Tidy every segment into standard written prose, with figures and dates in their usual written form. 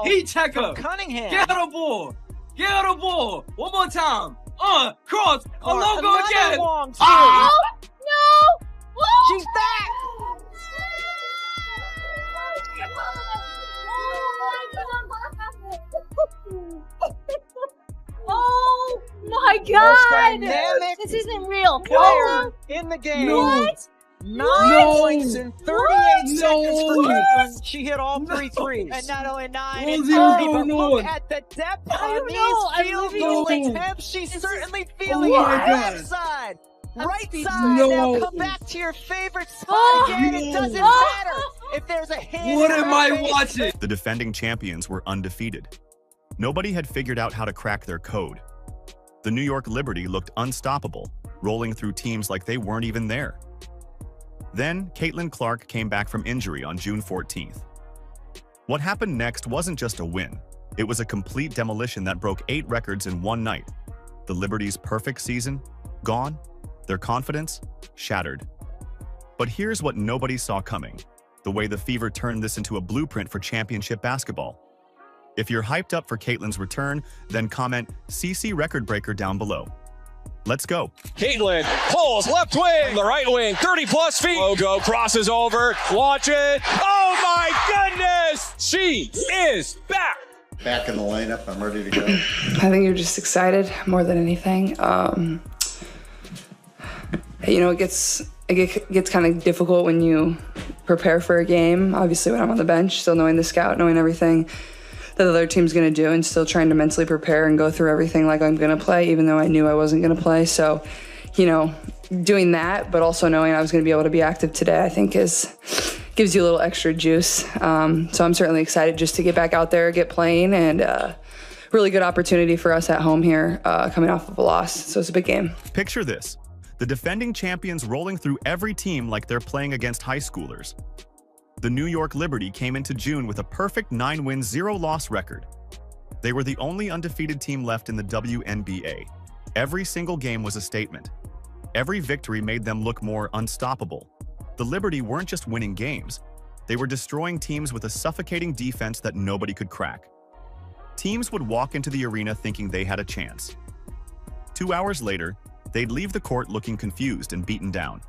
Heat checker. Cunningham. Get her ball. Get her the ball. One more time. Cross. A logo Another again. long two. Oh, no! Woo! She's back. Oh my Most God! dynamic This isn't real. player in the game. What? 9 points in 38 seconds for No. Caitlin. She hit all 3 threes. And not only 9 What and is 30, going but look on? at the depth I on don't know. I'm these field living goal in it. attempts. She's This certainly is- feeling Oh it. my God. Left side. I'm Right speechless. side. No. Now come back to your favorite spot Oh. again. It doesn't Oh. matter if there's a hand. What in am her I face. watching? The defending champions were undefeated. Nobody had figured out how to crack their code. The New York Liberty looked unstoppable, rolling through teams like they weren't even there. Then, Caitlin Clark came back from injury on June 14th. What happened next wasn't just a win. It was a complete demolition that broke 8 records in one night. The Liberty's perfect season, gone. Their confidence, shattered. But here's what nobody saw coming: the way the Fever turned this into a blueprint for championship basketball. If you're hyped up for Caitlin's return, then comment CC record breaker down below. Let's go. Caitlin pulls left wing, the right wing, 30+ feet. Logo crosses over. Watch it. Oh my goodness! She is back. Back in the lineup, I'm ready to go. I think you're just excited more than anything. You know, it gets kind of difficult when you prepare for a game. Obviously, when I'm on the bench, still knowing the scout, knowing everything that the other team's going to do, and still trying to mentally prepare and go through everything like I'm going to play, even though I knew I wasn't going to play. So, you know, doing that, but also knowing I was going to be able to be active today, I think gives you a little extra juice. So I'm certainly excited just to get back out there, get playing, and really good opportunity for us at home here, coming off of a loss. So it's a big game. Picture this: the defending champions rolling through every team like they're playing against high schoolers. The New York Liberty came into June with a perfect 9-win, 0-loss record. They were the only undefeated team left in the WNBA. Every single game was a statement. Every victory made them look more unstoppable. The Liberty weren't just winning games. They were destroying teams with a suffocating defense that nobody could crack. Teams would walk into the arena thinking they had a chance. 2 hours later, they'd leave the court looking confused and beaten down.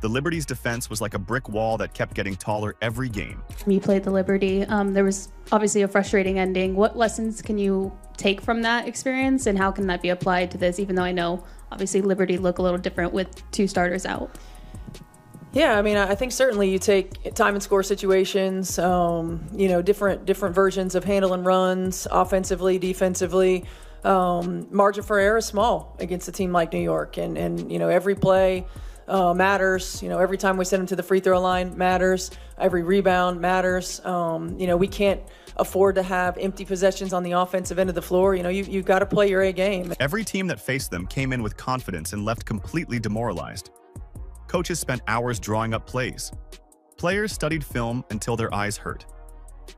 The Liberty's defense was like a brick wall that kept getting taller every game. You played the Liberty. There was obviously a frustrating ending. What lessons can you take from that experience, and how can that be applied to this, even though I know obviously Liberty look a little different with 2 starters out? Yeah, I mean, I think certainly you take time and score situations, you know, different versions of handling runs, offensively, defensively. Margin for error is small against a team like New York, and you know, every play matters. You know, every time we send them to the free throw line matters. Every rebound matters. You know, we can't afford to have empty possessions on the offensive end of the floor. You know, you've got to play your A game. Every team that faced them came in with confidence and left completely demoralized. Coaches spent hours drawing up plays. Players studied film until their eyes hurt.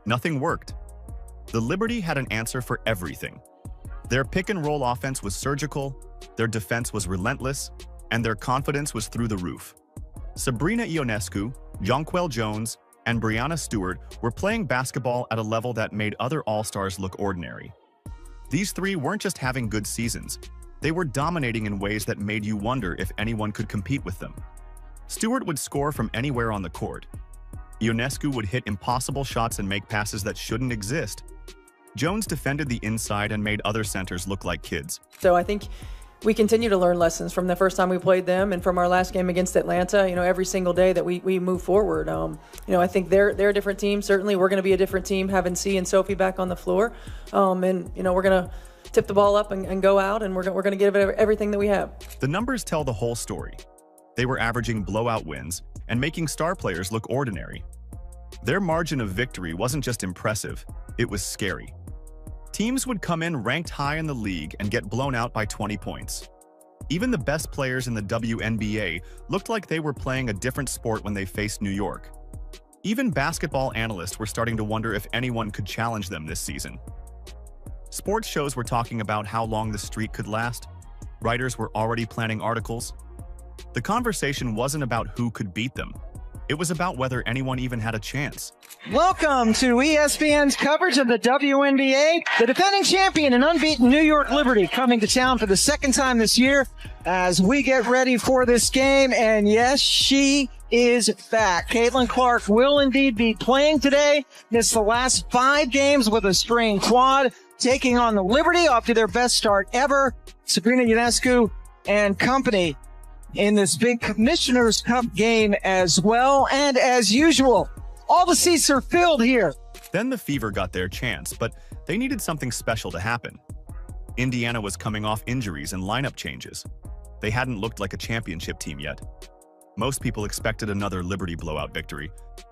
Nothing worked. The Liberty had an answer for everything. Their pick-and-roll offense was surgical, their defense was relentless, and their confidence was through the roof. Sabrina Ionescu, Jonquel Jones, and Brianna Stewart were playing basketball at a level that made other All-Stars look ordinary. These 3 weren't just having good seasons, they were dominating in ways that made you wonder if anyone could compete with them. Stewart would score from anywhere on the court. Ionescu would hit impossible shots and make passes that shouldn't exist. Jones defended the inside and made other centers look like kids. So I think we continue to learn lessons from the first time we played them and from our last game against Atlanta. You know, every single day that we move forward. You know, I think they're a different team. Certainly, we're going to be a different team having C and Sophie back on the floor. And you know, we're going to tip the ball up and go out, and we're going to give it everything that we have. The numbers tell the whole story. They were averaging blowout wins and making star players look ordinary. Their margin of victory wasn't just impressive, it was scary. Teams would come in ranked high in the league and get blown out by 20 points. Even the best players in the WNBA looked like they were playing a different sport when they faced New York. Even basketball analysts were starting to wonder if anyone could challenge them this season. Sports shows were talking about how long the streak could last. Writers were already planning articles. The conversation wasn't about who could beat them. It was about whether anyone even had a chance. Welcome to ESPN's coverage of the WNBA. The defending champion and unbeaten New York Liberty coming to town for the second time this year as we get ready for this game. And yes, she is back. Caitlin Clark will indeed be playing today. Missed the last 5 games with a strained quad, taking on the Liberty off to their best start ever. Sabrina Ionescu and company in this big Commissioner's Cup game as well. And as usual, all the seats are filled here. Then the Fever got their chance, but they needed something special to happen. Indiana was coming off injuries and lineup changes. They hadn't looked like a championship team yet. Most people expected another Liberty blowout victory,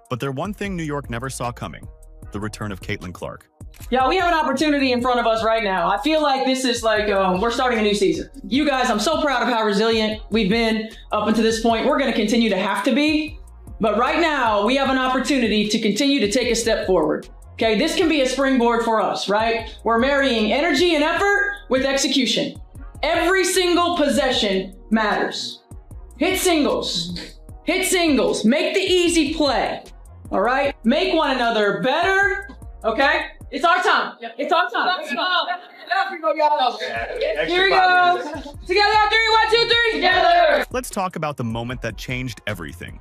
but there's one thing New York never saw coming: the return of Caitlin Clark. Yeah, we have an opportunity in front of us right now. I feel like this is like we're starting a new season. You guys, I'm so proud of how resilient we've been up until this point. We're going to continue to have to be. But right now, we have an opportunity to continue to take a step forward. Okay, this can be a springboard for us, right? We're marrying energy and effort with execution. Every single possession matters. Hit singles. Hit singles. Make the easy play. All right? Make one another better. Okay? It's our time. It's our time. Let's go. Here we go. Together on 3, 1, 2, 3. Together. Let's talk about the moment that changed everything.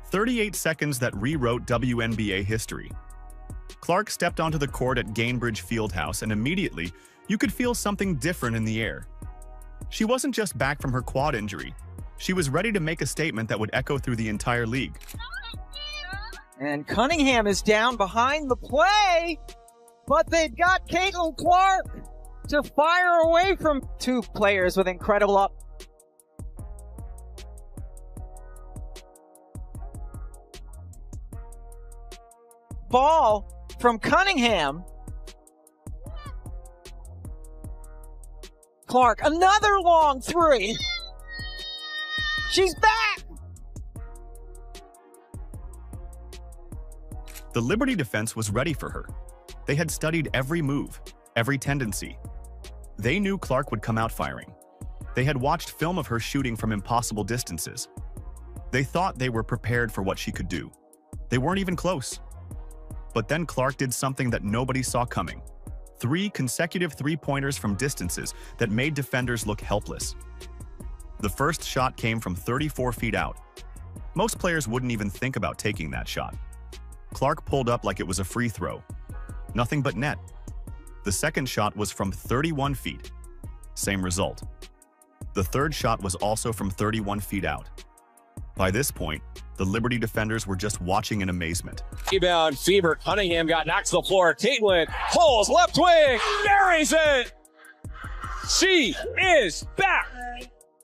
38 seconds that rewrote WNBA history. Clark stepped onto the court at Gainbridge Fieldhouse, and immediately, you could feel something different in the air. She wasn't just back from her quad injury. She was ready to make a statement that would echo through the entire league. And Cunningham is down behind the play, but they've got Caitlin Clark to fire away from 2 players with incredible up. Ball from Cunningham. Clark, another long 3. She's back! The Liberty defense was ready for her. They had studied every move, every tendency. They knew Clark would come out firing. They had watched film of her shooting from impossible distances. They thought they were prepared for what she could do. They weren't even close. But then Clark did something that nobody saw coming. 3 consecutive 3-pointers from distances that made defenders look helpless. The first shot came from 34 feet out. Most players wouldn't even think about taking that shot. Clark pulled up like it was a free throw. Nothing but net. The second shot was from 31 feet. Same result. The third shot was also from 31 feet out. By this point, the Liberty defenders were just watching in amazement. Rebound, Fever. Cunningham got knocked to the floor. Caitlin pulls left wing, buries it. She is back.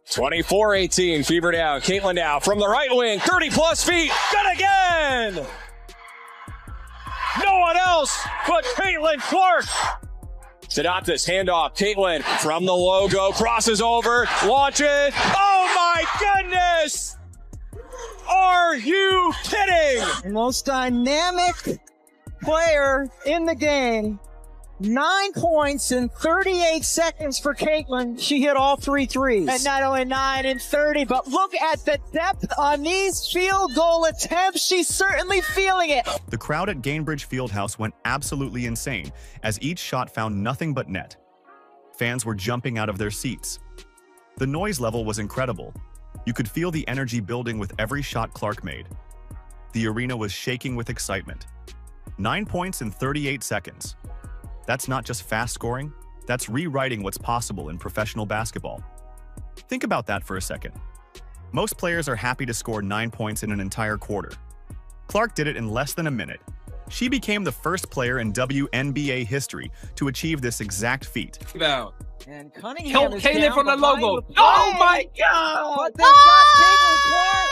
24-18, Fever down. Caitlin down from the right wing, 30-plus feet. Good again. No one else but Caitlin Clark. Sedatis, handoff. Caitlin from the logo, crosses over, launch it. Oh my goodness! Are you kidding? The most dynamic player in the game. 9 points in 38 seconds for Caitlin. She hit all 3 threes. And not only 9 and 30, but look at the depth on these field goal attempts. She's certainly feeling it. The crowd at Gainbridge Fieldhouse went absolutely insane as each shot found nothing but net. Fans were jumping out of their seats. The noise level was incredible. You could feel the energy building with every shot Clark made. The arena was shaking with excitement. 9 points in 38 seconds. That's not just fast scoring, that's rewriting what's possible in professional basketball. Think about that for a second. Most players are happy to score 9 points in an entire quarter. Clark did it in less than a minute. She became the first player in WNBA history to achieve this exact feat. And Cunningham is Caitlin down from the behind logo. the Oh play. my God! But they've got Caitlin Clark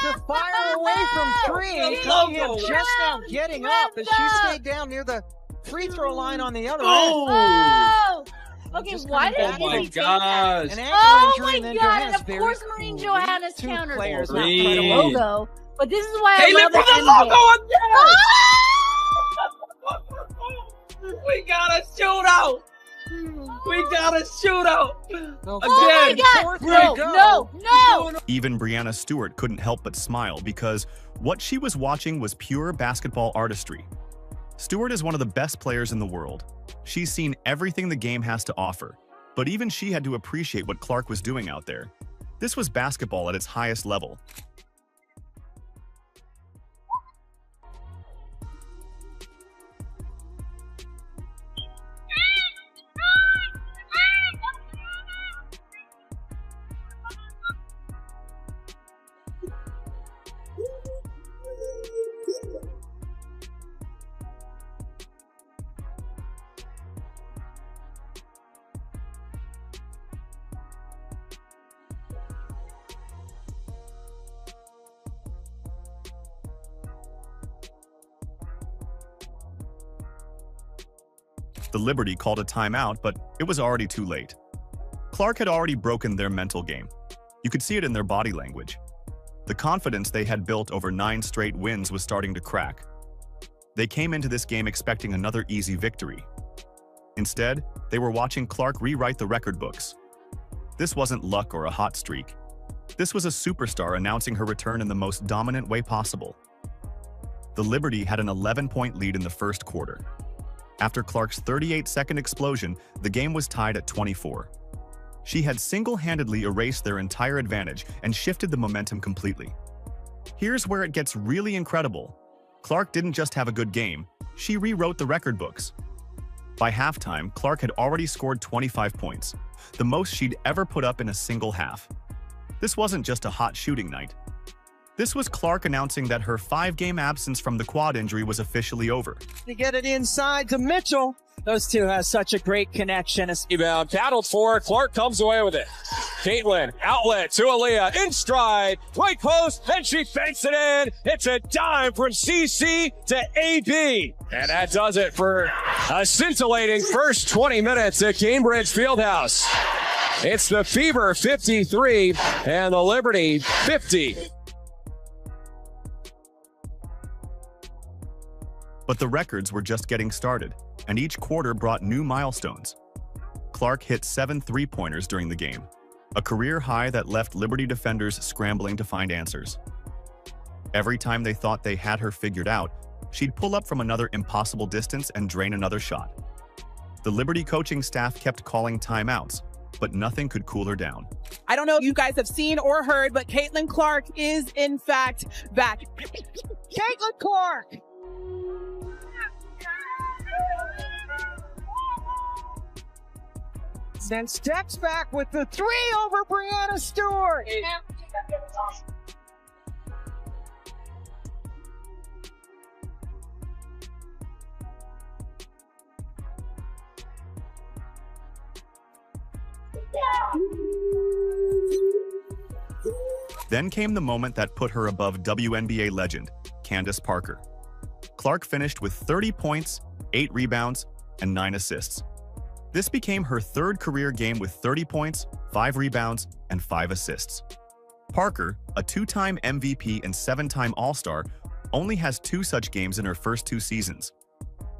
to fire away from 3. And Cunningham Logo. just now getting up as she stayed down near the free throw line on the other end. Oh! Okay, Just why coming did back. he my take that? gosh. An ankle Oh injury my and then god, Johannes and of Berry. course Marine Johannes Two countered players it. not Three. The credible. logo. But this is why I Caitlin love from the the logo NBA. again! We got a shootout! We got a shootout. Oh my Again. God! No! Even Breanna Stewart couldn't help but smile because what she was watching was pure basketball artistry. Stewart is one of the best players in the world. She's seen everything the game has to offer, but even she had to appreciate what Clark was doing out there. This was basketball at its highest level. The Liberty called a timeout, but it was already too late. Clark had already broken their mental game. You could see it in their body language. The confidence they had built over 9 straight wins was starting to crack. They came into this game expecting another easy victory. Instead, they were watching Clark rewrite the record books. This wasn't luck or a hot streak. This was a superstar announcing her return in the most dominant way possible. The Liberty had an 11-point lead in the first quarter. After Clark's 38-second explosion, the game was tied at 24. She had single-handedly erased their entire advantage and shifted the momentum completely. Here's where it gets really incredible. Clark didn't just have a good game, she rewrote the record books. By halftime, Clark had already scored 25 points, the most she'd ever put up in a single half. This wasn't just a hot shooting night. This was Clark announcing that her 5-game absence from the quad injury was officially over. To get it inside to Mitchell. Those two have such a great connection. Rebound, battled for. Clark comes away with it. Caitlin, outlet to Aaliyah, in stride, right post, and she fakes it in. It's a dime from CC to AB. And that does it for a scintillating first 20 minutes at Cambridge Fieldhouse. It's the Fever 53 and the Liberty 50. But the records were just getting started, and each quarter brought new milestones. Clark hit 7 3-pointers during the game, a career high that left Liberty defenders scrambling to find answers. Every time they thought they had her figured out, she'd pull up from another impossible distance and drain another shot. The Liberty coaching staff kept calling timeouts, but nothing could cool her down. I don't know if you guys have seen or heard, but Caitlin Clark is in fact back. Caitlin Clark! Then steps back with the 3 over Breanna Stewart. Then came the moment that put her above WNBA legend, Candace Parker. Clark finished with 30 points, 8 rebounds, and 9 assists. This became her 3rd career game with 30 points, 5 rebounds, and 5 assists. Parker, a 2-time MVP and 7-time All-Star, only has 2 such games in her first 2 seasons.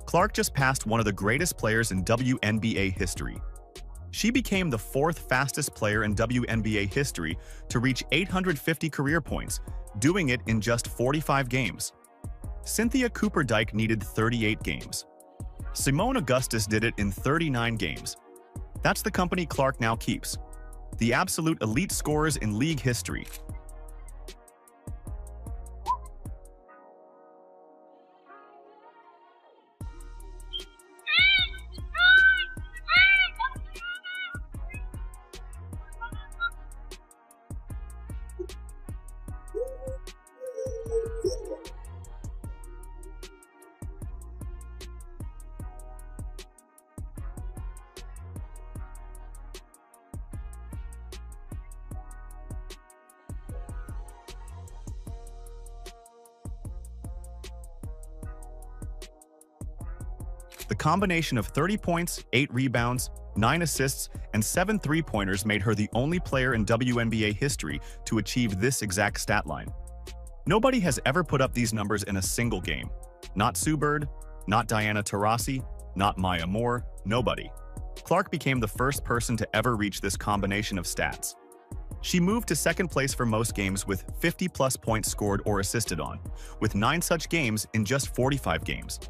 Clark just passed one of the greatest players in WNBA history. She became the 4th fastest player in WNBA history to reach 850 career points, doing it in just 45 games. Cynthia Cooper-Dyke needed 38 games. Simone Augustus did it in 39 games. That's the company Clark now keeps. The absolute elite scorers in league history. The combination of 30 points, 8 rebounds, 9 assists, and 7 3-pointers made her the only player in WNBA history to achieve this exact stat line. Nobody has ever put up these numbers in a single game. Not Sue Bird, not Diana Taurasi, not Maya Moore, nobody. Clark became the first person to ever reach this combination of stats. She moved to second place for most games with 50-plus points scored or assisted on, with 9 such games in just 45 games.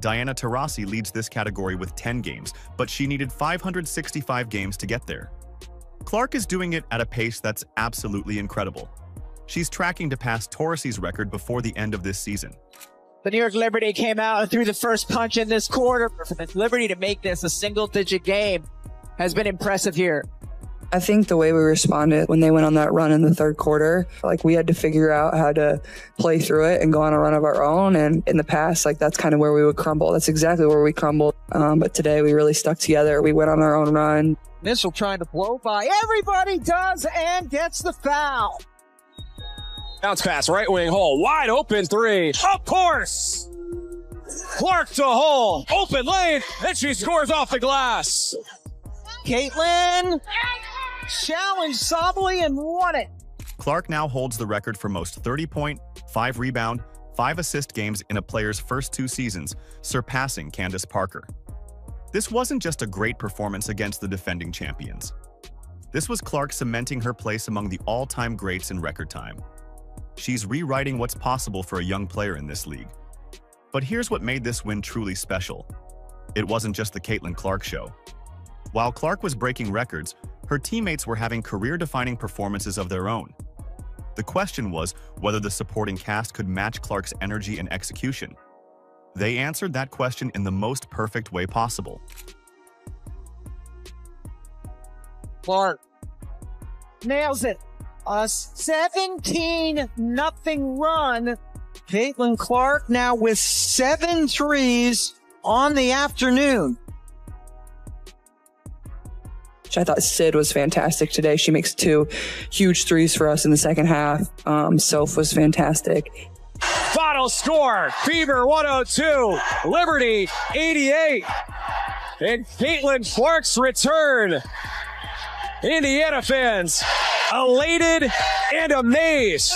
Diana Taurasi leads this category with 10 games, but she needed 565 games to get there. Clark is doing it at a pace that's absolutely incredible. She's tracking to pass Taurasi's record before the end of this season. The New York Liberty came out and threw the first punch in this quarter. For the Liberty to make this a single-digit game has been impressive here. I think the way we responded when they went on that run in the third quarter, like we had to figure out how to play through it and go on a run of our own. And in the past, like that's kind of where we would crumble. That's exactly where we crumbled. But today we really stuck together. We went on our own run. Mitchell trying to blow by. Everybody does and gets the foul. Bounce pass, right wing Hull, wide open three. Of course! Clark to Hull, open lane, and she scores off the glass. Caitlin challenged Sabally and won it. Clark now holds the record for most 30-point, 5-rebound, 5-assist games in a player's first 2 seasons, surpassing Candace Parker. This wasn't just a great performance against the defending champions. This was Clark cementing her place among the all-time greats in record time. She's rewriting what's possible for a young player in this league. But here's what made this win truly special. It wasn't just the Caitlin Clark show. While Clark was breaking records, her teammates were having career-defining performances of their own. The question was whether the supporting cast could match Clark's energy and execution. They answered that question in the most perfect way possible. Clark nails it. A 17-0 run. Caitlin Clark now with 7 threes on the afternoon. I thought Sid was fantastic today. She makes 2 huge threes for us in the second half. Soph was fantastic. Final score, Fever 102, Liberty 88. And Caitlin Clark's return. Indiana fans, elated and amazed.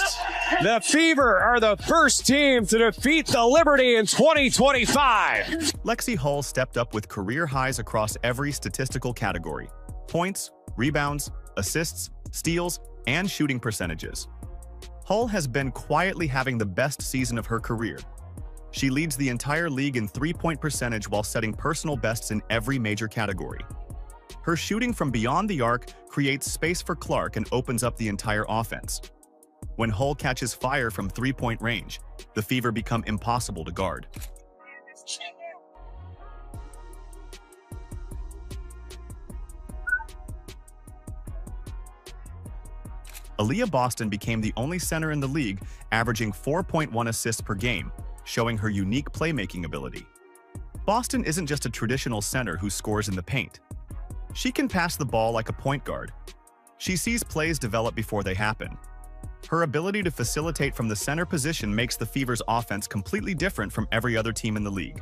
The Fever are the first team to defeat the Liberty in 2025. Lexi Hull stepped up with career highs across every statistical category: points, rebounds, assists, steals, and shooting percentages. Hull has been quietly having the best season of her career. She leads the entire league in three-point percentage while setting personal bests in every major category. Her shooting from beyond the arc creates space for Clark and opens up the entire offense. When Hull catches fire from three-point range, the Fever become impossible to guard. Aaliyah Boston became the only center in the league, averaging 4.1 assists per game, showing her unique playmaking ability. Boston isn't just a traditional center who scores in the paint. She can pass the ball like a point guard. She sees plays develop before they happen. Her ability to facilitate from the center position makes the Fever's offense completely different from every other team in the league.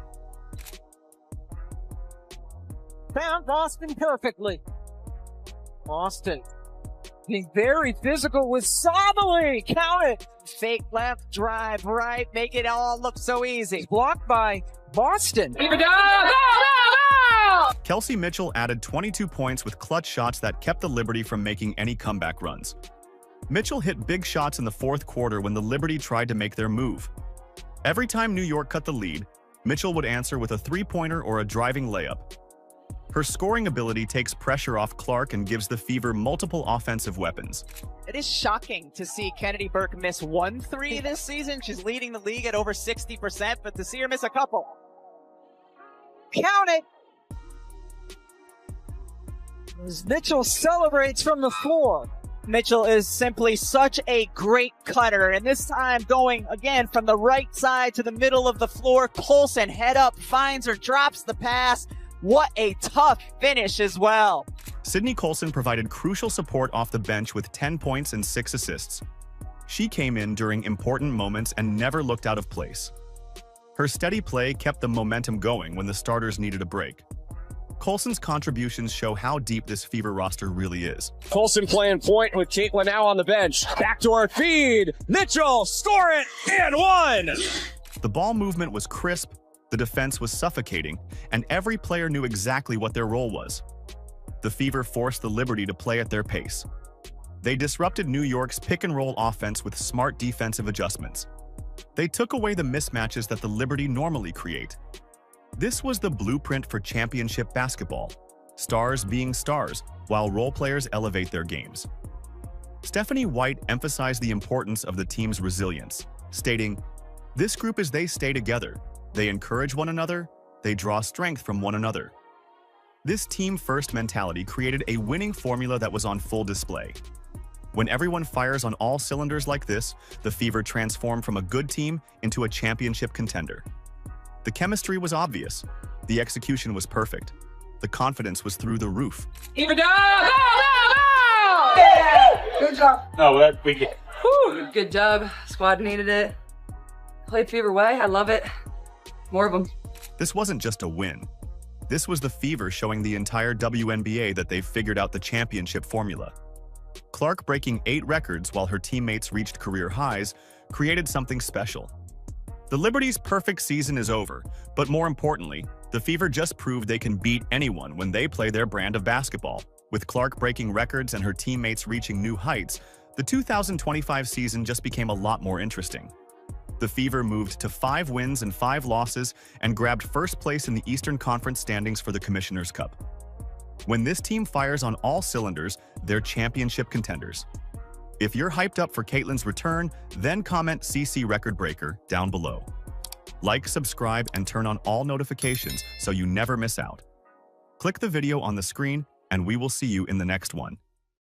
Found Boston perfectly. Boston being very physical with Sabally. Count it. Fake left, drive right, make it all look so easy. Blocked by Boston. Kelsey Mitchell added 22 points with clutch shots that kept the Liberty from making any comeback runs. Mitchell hit big shots in the fourth quarter when the Liberty tried to make their move. Every time New York cut the lead, Mitchell would answer with a three-pointer or a driving layup. Her scoring ability takes pressure off Clark and gives the Fever multiple offensive weapons. It is shocking to see Kennedy Burke miss 1 3 this season. She's leading the league at over 60%, but to see her miss a couple. Count it. As Mitchell celebrates from the floor. Mitchell is simply such a great cutter, and this time going again from the right side to the middle of the floor. Colson head up, finds her, drops the pass. What a tough finish as well. Sydney Colson provided crucial support off the bench with 10 points and 6 assists. She came in during important moments and never looked out of place. Her steady play kept the momentum going when the starters needed a break. Colson's contributions show how deep this Fever roster really is. Colson playing point with Caitlin now on the bench. Backdoor feed. Mitchell, score it, and 1. The ball movement was crisp, The defense was suffocating, and every player knew exactly what their role was. The Fever forced the Liberty to play at their pace. They disrupted New York's pick-and-roll offense with smart defensive adjustments. They took away the mismatches that the Liberty normally create. This was the blueprint for championship basketball, stars being stars while role players elevate their games. Stephanie White emphasized the importance of the team's resilience, stating, "This group as they stay together, they encourage one another, they draw strength from one another." This team-first mentality created a winning formula that was on full display. When everyone fires on all cylinders like this, the Fever transformed from a good team into a championship contender. The chemistry was obvious. The execution was perfect. The confidence was through the roof. Fever dog! Good job. No, we get. Whew, good job. Squad needed it. Played Fever way. I love it. More of them. This wasn't just a win. This was the Fever showing the entire WNBA that they've figured out the championship formula. Clark breaking 8 records while her teammates reached career highs created something special. The Liberty's perfect season is over, but more importantly, the Fever just proved they can beat anyone when they play their brand of basketball. With Clark breaking records and her teammates reaching new heights, the 2025 season just became a lot more interesting. The Fever moved to 5 wins and 5 losses and grabbed first place in the Eastern Conference standings for the Commissioner's Cup. When this team fires on all cylinders, they're championship contenders. If you're hyped up for Caitlin's return, then comment CC Record Breaker down below. Like, subscribe, and turn on all notifications so you never miss out. Click the video on the screen, and we will see you in the next one.